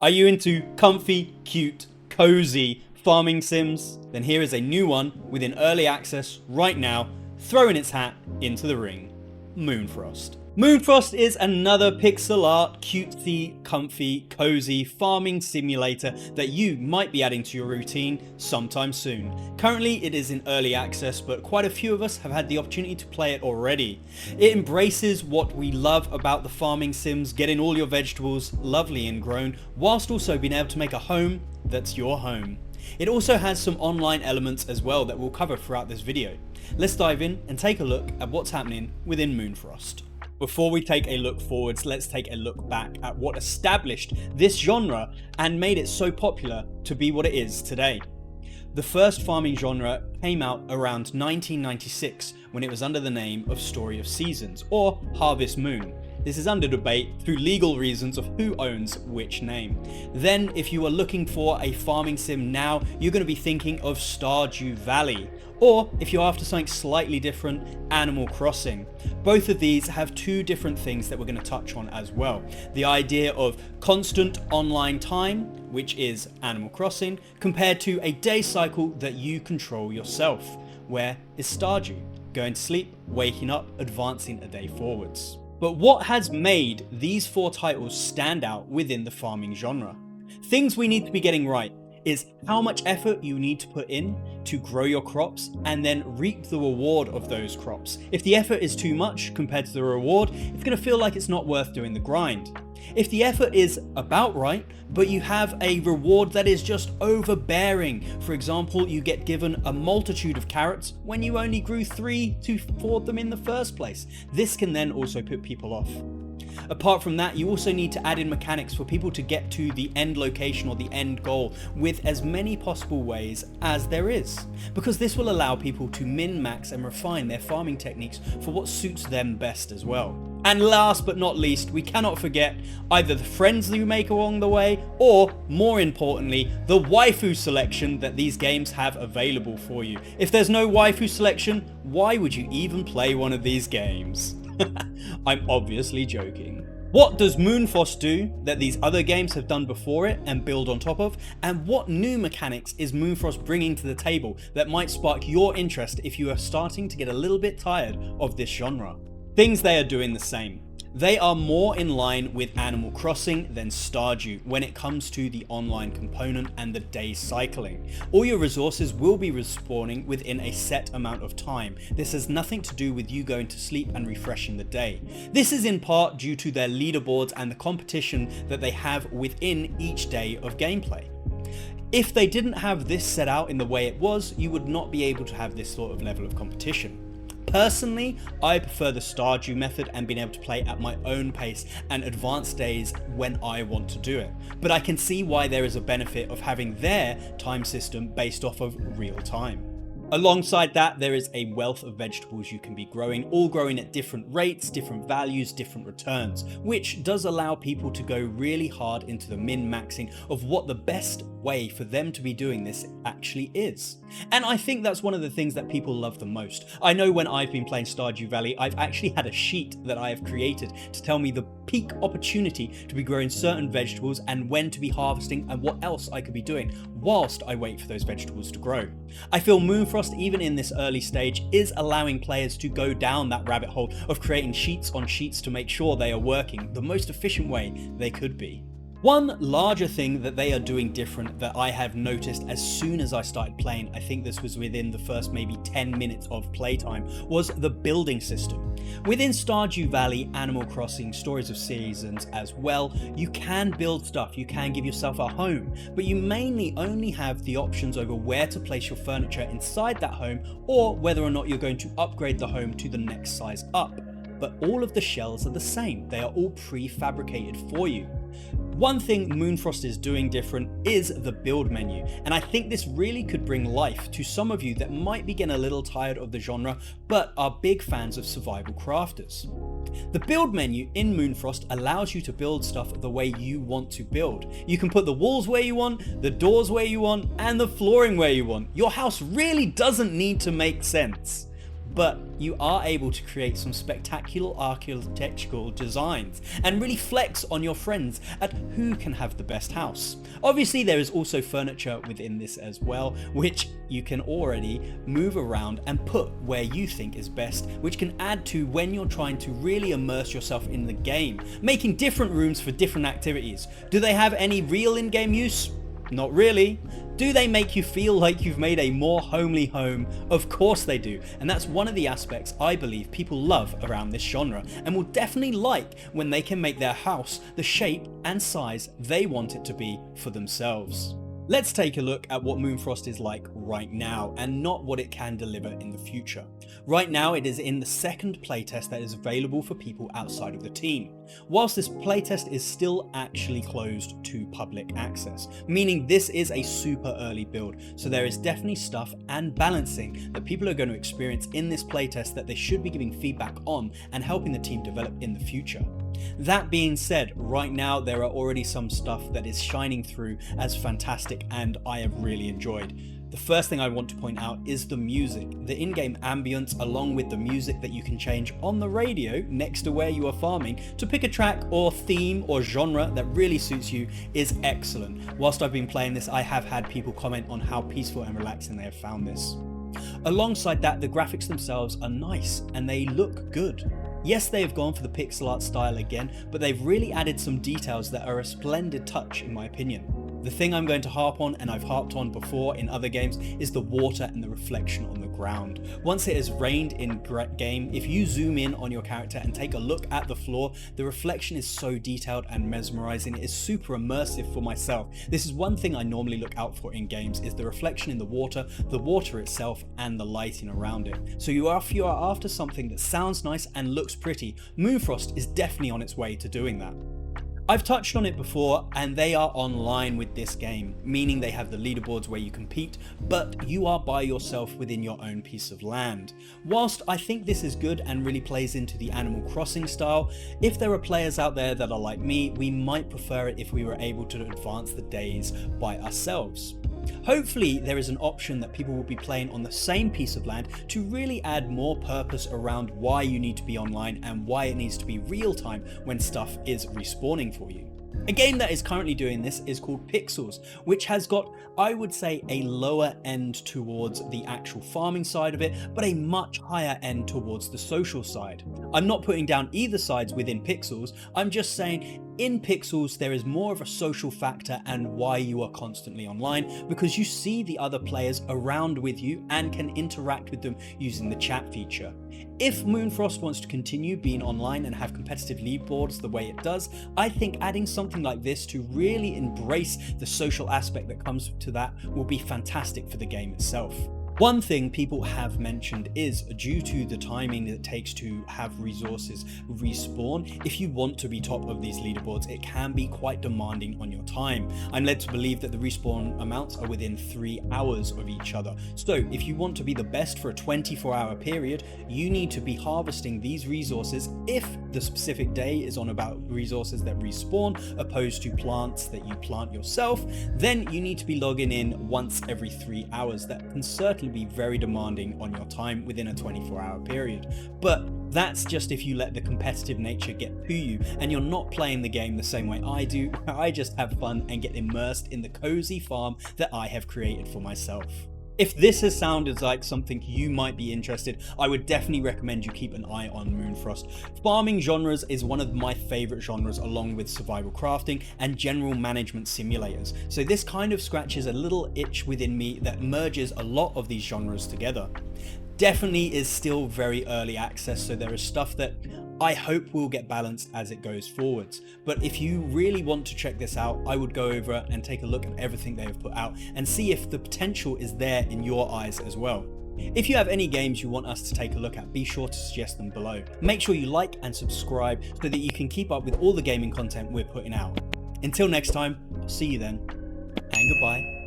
Are you into comfy, cute, cozy farming sims? Then here is a new one within early access right now, throwing its hat into the ring. Moonfrost. Moonfrost is another pixel art, cutesy, comfy, cozy farming simulator that you might be adding to your routine sometime soon. Currently it is in early access, but quite a few of us have had the opportunity to play it already. It embraces what we love about the farming sims, getting all your vegetables lovely and grown, whilst also being able to make a home that's your home. It also has some online elements as well that we'll cover throughout this video. Let's dive in and take a look at what's happening within Moonfrost. Before we take a look forwards, let's take a look back at what established this genre and made it so popular to be what it is today. The first farming genre came out around 1996 when it was under the name of Story of Seasons or Harvest Moon. This is under debate through legal reasons of who owns which name. Then if you are looking for a farming sim now, you're going to be thinking of Stardew Valley. Or if you're after something slightly different, Animal Crossing. Both of these have two different things that we're going to touch on as well. The idea of constant online time, which is Animal Crossing, compared to a day cycle that you control yourself, where is Stardew? Going to sleep, waking up, advancing a day forwards. But what has made these four titles stand out within the farming genre? Things we need to be getting right is how much effort you need to put in to grow your crops and then reap the reward of those crops. If the effort is too much compared to the reward, it's going to feel like it's not worth doing the grind. If the effort is about right, but you have a reward that is just overbearing, for example, you get given a multitude of carrots when you only grew 3 to 4 of them in the first place, this can then also put people off. Apart from that, you also need to add in mechanics for people to get to the end location or the end goal with as many possible ways as there is, because this will allow people to min-max and refine their farming techniques for what suits them best as well. And last but not least, we cannot forget either the friends that you make along the way, or more importantly, the waifu selection that these games have available for you. If there's no waifu selection, why would you even play one of these games? I'm obviously joking. What does Moonfrost do that these other games have done before it and build on top of? And what new mechanics is Moonfrost bringing to the table that might spark your interest if you are starting to get a little bit tired of this genre? Things they are doing the same. They are more in line with Animal Crossing than Stardew when it comes to the online component and the day cycling. All your resources will be respawning within a set amount of time. This has nothing to do with you going to sleep and refreshing the day. This is in part due to their leaderboards and the competition that they have within each day of gameplay. If they didn't have this set out in the way it was, you would not be able to have this sort of level of competition. Personally, I prefer the Stardew method and being able to play at my own pace and advance days when I want to do it. But I can see why there is a benefit of having their time system based off of real time. Alongside that, there is a wealth of vegetables you can be growing, all growing at different rates, different values, different returns, which does allow people to go really hard into the min-maxing of what the best way for them to be doing this actually is. And I think that's one of the things that people love the most. I know when I've been playing Stardew Valley, I've actually had a sheet that I have created to tell me the peak opportunity to be growing certain vegetables and when to be harvesting and what else I could be doing whilst I wait for those vegetables to grow. I feel Moonfrost, even in this early stage, is allowing players to go down that rabbit hole of creating sheets on sheets to make sure they are working the most efficient way they could be. One larger thing that they are doing different that I have noticed as soon as I started playing, I think this was within the first maybe 10 minutes of playtime, was the building system. Within Stardew Valley, Animal Crossing, Stories of Seasons as well, you can build stuff, you can give yourself a home, but you mainly only have the options over where to place your furniture inside that home or whether or not you're going to upgrade the home to the next size up. But all of the shells are the same, they are all prefabricated for you. One thing Moonfrost is doing different is the build menu, and I think this really could bring life to some of you that might be getting a little tired of the genre but are big fans of survival crafters. The build menu in Moonfrost allows you to build stuff the way you want to build. You can put the walls where you want, the doors where you want, and the flooring where you want. Your house really doesn't need to make sense. but you are able to create some spectacular architectural designs and really flex on your friends at who can have the best house. Obviously there is also furniture within this as well, which you can already move around and put where you think is best, which can add to when you're trying to really immerse yourself in the game, making different rooms for different activities. Do they have any real in-game use? Not really. Do they make you feel like you've made a more homely home? Of course they do, and that's one of the aspects I believe people love around this genre and will definitely like when they can make their house the shape and size they want it to be for themselves. Let's take a look at what Moonfrost is like right now and not what it can deliver in the future. Right now it is in the second playtest that is available for people outside of the team, whilst this playtest is still actually closed to public access, meaning this is a super early build, so there is definitely stuff and balancing that people are going to experience in this playtest that they should be giving feedback on and helping the team develop in the future. That being said, right now there are already some stuff that is shining through as fantastic and I have really enjoyed. The first thing I want to point out is the music. The in-game ambience along with the music that you can change on the radio next to where you are farming to pick a track or theme or genre that really suits you is excellent. Whilst I've been playing this, I have had people comment on how peaceful and relaxing they have found this. Alongside that, the graphics themselves are nice and they look good. Yes, they have gone for the pixel art style again, but they've really added some details that are a splendid touch in my opinion. The thing I'm going to harp on, and I've harped on before in other games, is the water and the reflection on the ground. Once it has rained in game, if you zoom in on your character and take a look at the floor, the reflection is so detailed and mesmerizing. It is super immersive for myself. This is one thing I normally look out for in games, is the reflection in the water itself, and the lighting around it. So if you are after something that sounds nice and looks pretty, Moonfrost is definitely on its way to doing that. I've touched on it before, and they are online with this game, meaning they have the leaderboards where you compete, but you are by yourself within your own piece of land. Whilst I think this is good and really plays into the Animal Crossing style, if there are players out there that are like me, we might prefer it if we were able to advance the days by ourselves. Hopefully there is an option that people will be playing on the same piece of land to really add more purpose around why you need to be online and why it needs to be real time when stuff is respawning for you. A game that is currently doing this is called Pixels, which has got, I would say, a lower end towards the actual farming side of it, but a much higher end towards the social side. I'm not putting down either sides within Pixels, I'm just saying in Pixels there is more of a social factor and why you are constantly online, because you see the other players around with you and can interact with them using the chat feature. If Moonfrost wants to continue being online and have competitive leaderboards the way it does, I think adding something like this to really embrace the social aspect that comes to that will be fantastic for the game itself. One thing people have mentioned is, due to the timing that it takes to have resources respawn, if you want to be top of these leaderboards, it can be quite demanding on your time. I'm led to believe that the respawn amounts are within 3 hours of each other. So if you want to be the best for a 24-hour period, you need to be harvesting these resources if the specific day is on about resources that respawn opposed to plants that you plant yourself. Then you need to be logging in once every 3 hours. That can certainly be very demanding on your time within a 24-hour period, but that's just if you let the competitive nature get to you and you're not playing the game the same way I do. I just have fun and get immersed in the cozy farm that I have created for myself. If this has sounded like something you might be interested, I would definitely recommend you keep an eye on Moonfrost. Farming genres is one of my favorite genres, along with survival crafting and general management simulators. So this kind of scratches a little itch within me that merges a lot of these genres together. Definitely is still very early access, so there is stuff that I hope will get balanced as it goes forwards. But if you really want to check this out, I would go over and take a look at everything they have put out and see if the potential is there in your eyes as well. If you have any games you want us to take a look at, be sure to suggest them below. Make sure you like and subscribe so that you can keep up with all the gaming content we're putting out. Until next time, I'll see you then, and goodbye.